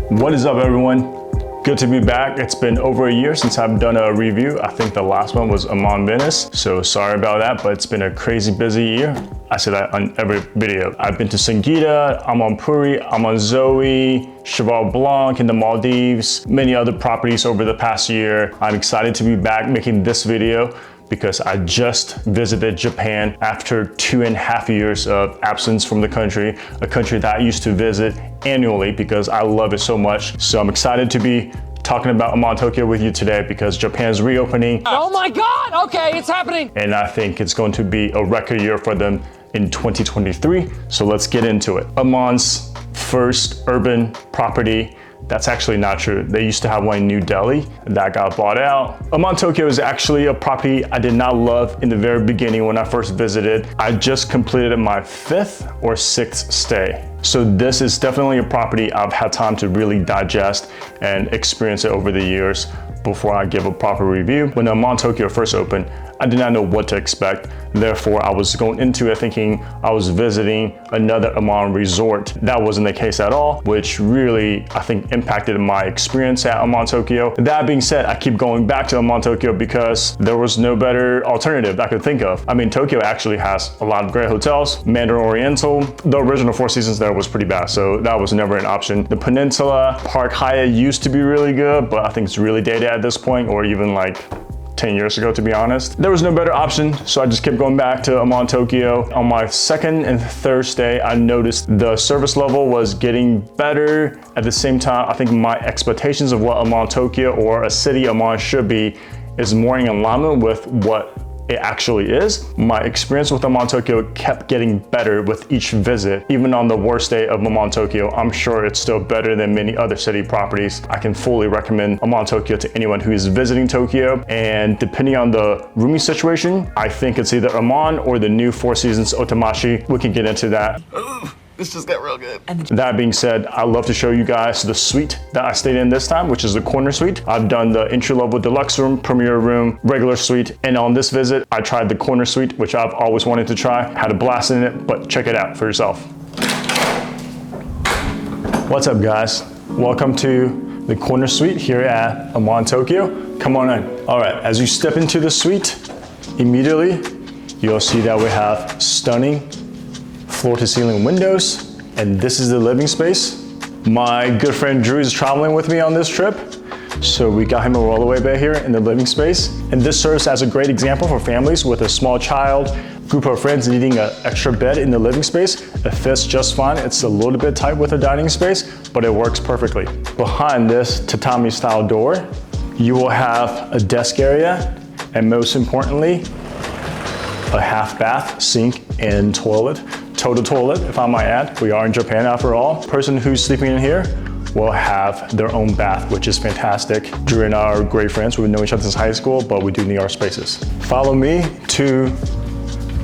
What is up, everyone? Good to be back. It's been over a year since I've done a review. I think the last one was Amman Venice, so sorry about that, but it's been a crazy busy year. I say that on every video. I've been to Singida, Amman Puri, Amman Zoe, Cheval Blanc in the Maldives, many other properties over the past year. I'm excited to be back making this video because I just visited Japan after 2.5 years of absence from the country, a country that I used to visit annually because I love it so much. So I'm excited to be talking about Aman Tokyo with you today because Japan's reopening. Oh my God, okay, it's happening. And I think it's going to be a record year for them in 2023. So let's get into it. Aman's first urban property. That's actually not true. They used to have one in New Delhi that got bought out. Aman Tokyo is actually a property I did not love in the very beginning when I first visited. I just completed my 5th or 6th stay. So this is definitely a property I've had time to really digest and experience it over the years before I give a proper review. When Aman Tokyo first opened, I did not know what to expect. Therefore, I was going into it thinking I was visiting another Aman resort. That wasn't the case at all, which really, I think, impacted my experience at Aman Tokyo. That being said, I keep going back to Aman Tokyo because there was no better alternative I could think of. I mean, Tokyo actually has a lot of great hotels. Mandarin Oriental, the original Four Seasons there was pretty bad, so that was never an option. The Peninsula, Park Hyatt used to be really good, but I think it's really dated at this point, or even like 10 years ago, to be honest. There was no better option, so I just kept going back to Aman Tokyo. On my 2nd and 3rd stay, I noticed the service level was getting better. At the same time, I think my expectations of what Aman Tokyo or a city Aman should be is more in alignment with what it actually is. My experience with Aman Tokyo kept getting better with each visit. Even on the worst day of Aman Tokyo, I'm sure it's still better than many other city properties. I can fully recommend Aman Tokyo to anyone who is visiting Tokyo. And depending on the rooming situation, I think it's either Aman or the new Four Seasons Otamashi. We can get into that. This just got real good. That being said, I'd love to show you guys the suite that I stayed in this time, which is the corner suite. I've done the entry-level deluxe room, premier room, regular suite, and on this visit, I tried the corner suite, which I've always wanted to try. Had a blast in it, but check it out for yourself. What's up, guys? Welcome to the corner suite here at Aman Tokyo. Come on in. All right, as you step into the suite, immediately, you'll see that we have stunning floor-to-ceiling windows, and this is the living space. My good friend Drew is traveling with me on this trip, so we got him a rollaway bed here in the living space. And this serves as a great example for families with a small child, group of friends needing an extra bed in the living space. It fits just fine. It's a little bit tight with a dining space, but it works perfectly. Behind this tatami-style door, you will have a desk area, and most importantly, a half bath, sink, and toilet. Total toilet, if I might add. We are in Japan after all. Person who's sleeping in here will have their own bath, which is fantastic. Drew and I are great friends. We've known each other since high school, but we do need our spaces. Follow me to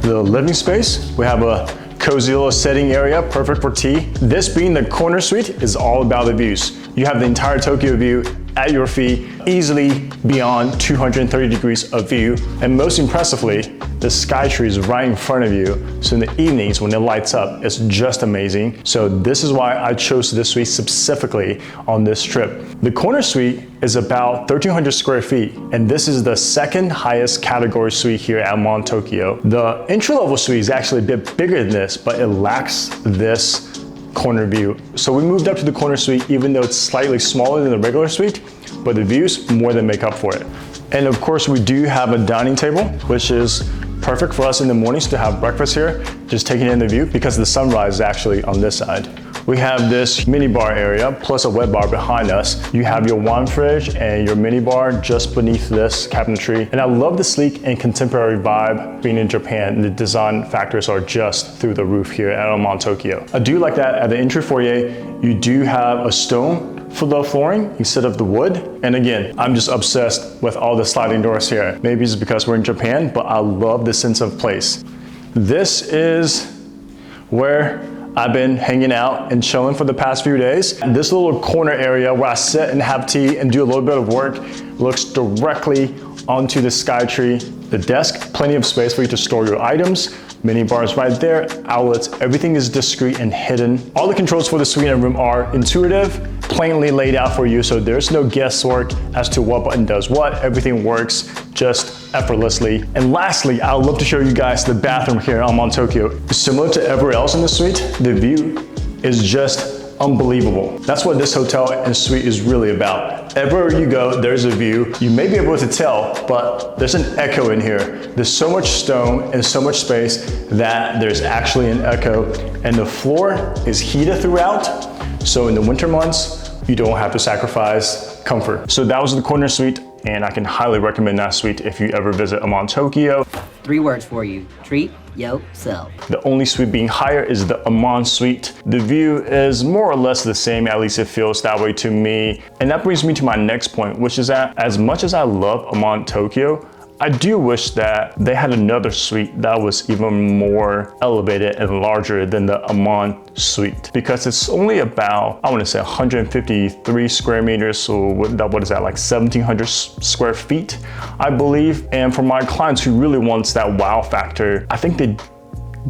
the living space. We have a cozy little sitting area, perfect for tea. This being the corner suite is all about the views. You have the entire Tokyo view at your feet, easily beyond 230 degrees of view. And most impressively, the sky tree is right in front of you. So in the evenings when it lights up, it's just amazing. So this is why I chose this suite specifically on this trip. The corner suite is about 1,300 square feet, and this is the 2nd highest category suite here at Aman Tokyo. The entry-level suite is actually a bit bigger than this, but it lacks this corner view. So we moved up to the corner suite even though it's slightly smaller than the regular suite, but the views more than make up for it. And of course we do have a dining table, which is perfect for us in the mornings to have breakfast here, just taking in the view because the sunrise is actually on this side. We have this mini bar area plus a wet bar behind us. You have your wine fridge and your mini bar just beneath this cabinetry. And I love the sleek and contemporary vibe being in Japan. The design factors are just through the roof here at Aman Tokyo. I do like that at the entry foyer, you do have a stone for the flooring instead of the wood. And again, I'm just obsessed with all the sliding doors here. Maybe it's because we're in Japan, but I love the sense of place. This is where I've been hanging out and chilling for the past few days. This little corner area where I sit and have tea and do a little bit of work looks directly onto the sky tree. The desk, plenty of space for you to store your items. Mini bars right there, outlets, everything is discreet and hidden. All the controls for the suite and room are intuitive, plainly laid out for you, so there's no guesswork as to what button does what. Everything works just effortlessly. And lastly, I'd love to show you guys the bathroom here at Aman Tokyo. Similar to everywhere else in the suite, the view is just unbelievable. That's what this hotel and suite is really about. Everywhere you go, there's a view. You may be able to tell, but there's an echo in here. There's so much stone and so much space that there's actually an echo, and the floor is heated throughout. So in the winter months, you don't have to sacrifice comfort. So that was the corner suite, and I can highly recommend that suite if you ever visit Aman Tokyo. 3 words for you: treat yourself. The only suite being higher is the Aman suite. The view is more or less the same, at least it feels that way to me. And that brings me to my next point, which is that as much as I love Aman Tokyo, I do wish that they had another suite that was even more elevated and larger than the Aman suite, because it's only about, I want to say 153 square meters. So what is that, like 1,700 square feet, I believe. And for my clients who really wants that wow factor, I think they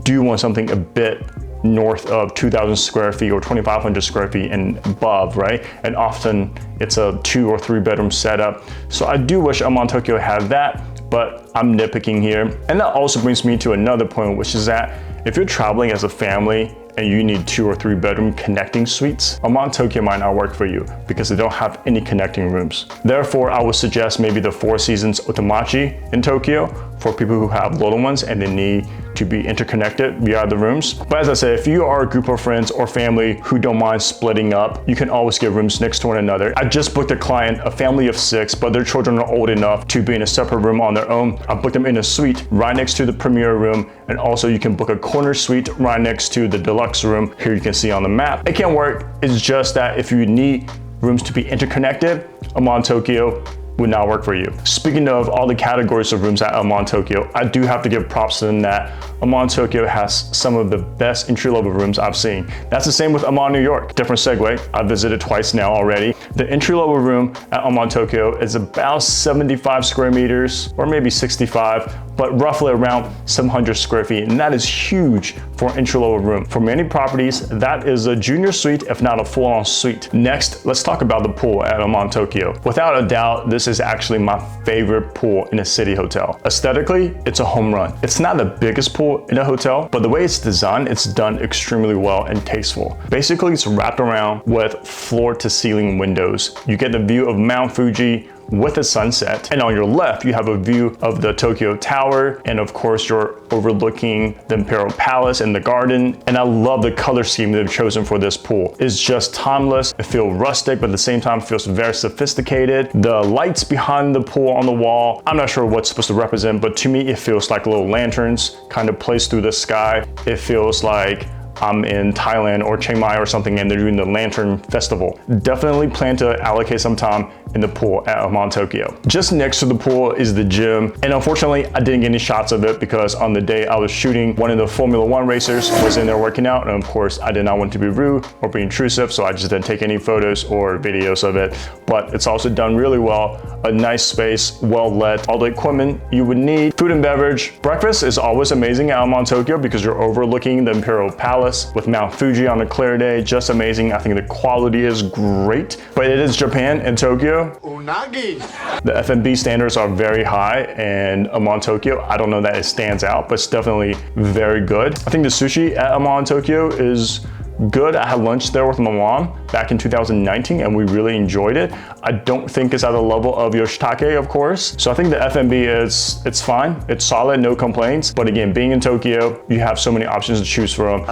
do want something a bit north of 2,000 square feet or 2,500 square feet and above, right? And often it's a 2 or 3 bedroom setup. So I do wish Aman Tokyo had that, but I'm nitpicking here. And that also brings me to another point, which is that if you're traveling as a family and you need 2 or 3 bedroom connecting suites, Aman Tokyo might not work for you because they don't have any connecting rooms. Therefore, I would suggest maybe the Four Seasons Otemachi in Tokyo for people who have little ones and they need to be interconnected via the rooms. But as I said, if you are a group of friends or family who don't mind splitting up, you can always get rooms next to one another. I just booked a client, a family of 6, but their children are old enough to be in a separate room on their own. I booked them in a suite right next to the premier room, and also you can book a corner suite right next to the deluxe room. Here you can see on the map. It can work. It's just that if you need rooms to be interconnected, Aman Tokyo would not work for you. Speaking of all the categories of rooms at Aman Tokyo, I do have to give props to them that Aman Tokyo has some of the best entry-level rooms I've seen. That's the same with Aman New York. Different segue. I've visited twice now already. The entry-level room at Aman Tokyo is about 75 square meters, or maybe 65, but roughly around 700 square feet. And that is huge for an entry-level room. For many properties, that is a junior suite, if not a full-on suite. Next, let's talk about the pool at Aman Tokyo. Without a doubt, this is actually my favorite pool in a city hotel. Aesthetically, it's a home run. It's not the biggest pool in a hotel, but the way it's designed, it's done extremely well and tasteful. Basically, it's wrapped around with floor-to-ceiling windows. You get the view of Mount Fuji with a sunset, and on your left you have a view of the Tokyo Tower, and of course you're overlooking the Imperial Palace and the garden. And I love the color scheme they've chosen for this pool. It's just timeless. It feels rustic, but at the same time feels very sophisticated. The lights behind the pool on the wall, I'm not sure what's supposed to represent, but to me it feels like little lanterns kind of placed through the sky. It feels like I'm in Thailand or Chiang Mai or something and they're doing the Lantern Festival. Definitely plan to allocate some time in the pool at Aman Tokyo. Just next to the pool is the gym, and unfortunately I didn't get any shots of it because on the day I was shooting, one of the Formula One racers was in there working out, and of course I did not want to be rude or be intrusive, so I just didn't take any photos or videos of it. But it's also done really well. A nice space, well lit, all the equipment you would need. Food and beverage. Breakfast is always amazing at Aman Tokyo because you're overlooking the Imperial Palace with Mount Fuji on a clear day. Just amazing. I think the quality is great, but it is Japan and Tokyo. Unagi. The F&B standards are very high, and Aman Tokyo, I don't know that it stands out, but it's definitely very good. I think the sushi at Aman Tokyo is good. I had lunch there with my mom back in 2019 and we really enjoyed it. I don't think it's at the level of Yoshitake, of course. So I think the F&B it's fine. It's solid, no complaints. But again, being in Tokyo, you have so many options to choose from.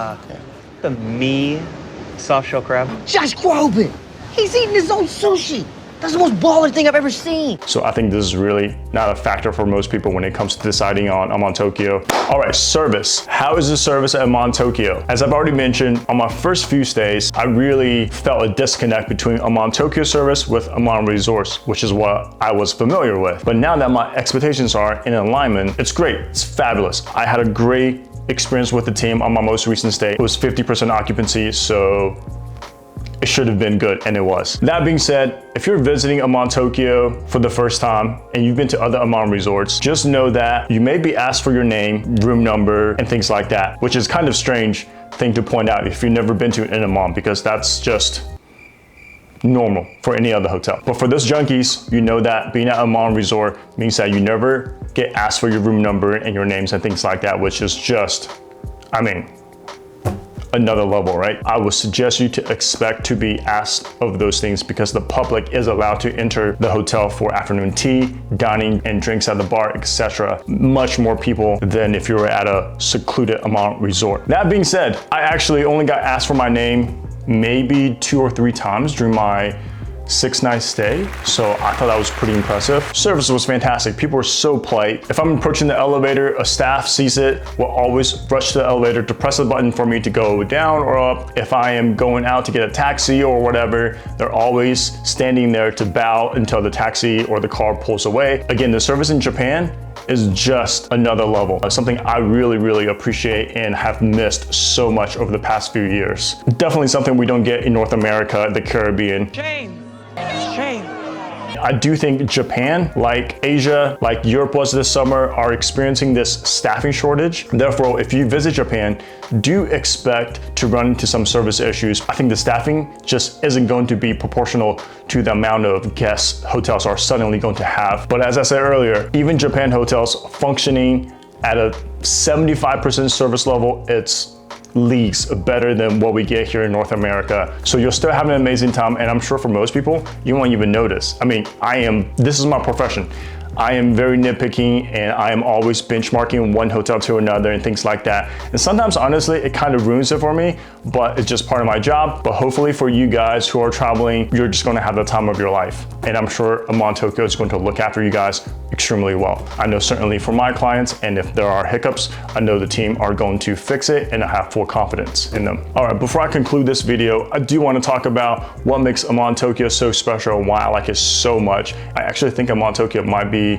The me soft shell crab. Josh Groban! He's eating his own sushi! That's the most baller thing I've ever seen. So I think this is really not a factor for most people when it comes to deciding on Aman Tokyo. All right, service. How is the service at Aman Tokyo? As I've already mentioned, on my first few stays, I really felt a disconnect between Aman Tokyo service with Aman Resorts, which is what I was familiar with. But now that my expectations are in alignment, it's great, it's fabulous. I had a great experience with the team on my most recent stay. It was 50% occupancy, so it should have been good, and it was. That being said, if you're visiting Aman Tokyo for the first time and you've been to other Aman resorts, just know that you may be asked for your name, room number, and things like that, which is kind of strange thing to point out if you've never been to an Aman, because that's just normal for any other hotel. But for those junkies, you know that being at Aman Resort means that you never get asked for your room number and your names and things like that, which is just, I mean, another level, right? I would suggest you to expect to be asked of those things because the public is allowed to enter the hotel for afternoon tea, dining, and drinks at the bar, etc. Much more people than if you were at a secluded Aman Resort. That being said, I actually only got asked for my name maybe 2 or 3 times during my 6-night stay, so I thought that was pretty impressive. Service was fantastic. People were so polite. If I'm approaching the elevator, a staff sees it, will always rush to the elevator to press a button for me to go down or up. If I am going out to get a taxi or whatever, they're always standing there to bow until the taxi or the car pulls away. Again, the service in Japan is just another level. Something I really appreciate and have missed so much over the past few years. Definitely something we don't get in North America, the Caribbean. Shame. I do think Japan, like Asia, like Europe was this summer, are experiencing this staffing shortage. Therefore, if you visit Japan, do expect to run into some service issues. I think the staffing just isn't going to be proportional to the amount of guests hotels are suddenly going to have. But as I said earlier, even Japan hotels functioning at a 75% service level, it's leagues better than what we get here in North America. So you'll still have an amazing time, and I'm sure for most people, you won't even notice. I mean, this is my profession. I am very nitpicking and I am always benchmarking one hotel to another and things like that. And sometimes, honestly, it kind of ruins it for me, but it's just part of my job. But hopefully for you guys who are traveling, you're just gonna have the time of your life. And I'm sure Aman Tokyo is going to look after you guys extremely well. I know certainly for my clients, and if there are hiccups, I know the team are going to fix it and I have full confidence in them. All right, before I conclude this video, I do want to talk about what makes Aman Tokyo so special and why I like it so much. I actually think Aman Tokyo might be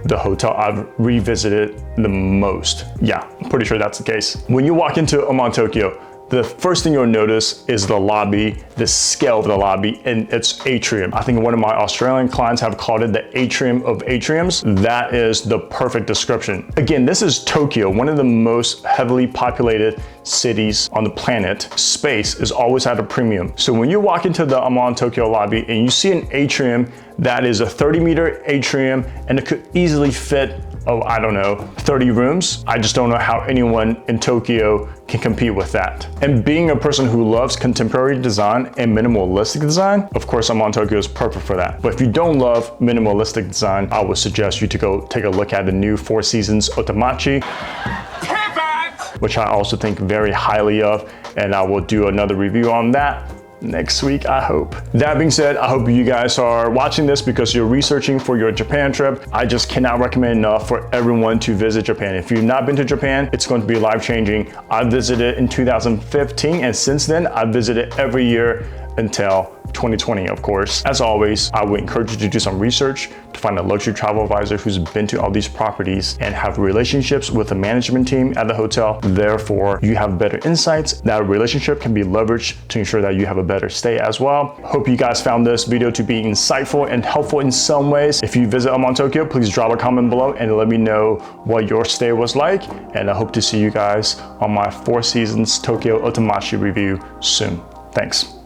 the hotel I've revisited the most. Yeah, I'm pretty sure that's the case. When you walk into Aman Tokyo, the first thing you'll notice is the lobby, the scale of the lobby, and its atrium. I think one of my Australian clients have called it the atrium of atriums. That is the perfect description. Again, this is Tokyo, one of the most heavily populated cities on the planet. Space is always at a premium. So when you walk into the Aman Tokyo lobby and you see an atrium that is a 30-meter atrium and it could easily fit, oh, I don't know, 30 rooms. I just don't know how anyone in Tokyo can compete with that. And being a person who loves contemporary design and minimalistic design, of course, Aman Tokyo is perfect for that. But if you don't love minimalistic design, I would suggest you to go take a look at the new Four Seasons Otemachi, which I also think very highly of, and I will do another review on that next week, I hope. That being said, I hope you guys are watching this because you're researching for your Japan trip. I just cannot recommend enough for everyone to visit Japan. If you've not been to Japan, it's going to be life-changing. I visited in 2015, and since then, I've visited every year until 2020, of course. As always, I would encourage you to do some research to find a luxury travel advisor who's been to all these properties and have relationships with the management team at the hotel. Therefore, you have better insights. That relationship can be leveraged to ensure that you have a better stay as well. Hope you guys found this video to be insightful and helpful in some ways. If you visit Aman Tokyo, please drop a comment below and let me know what your stay was like. And I hope to see you guys on my Four Seasons Tokyo Otemachi review soon. Thanks.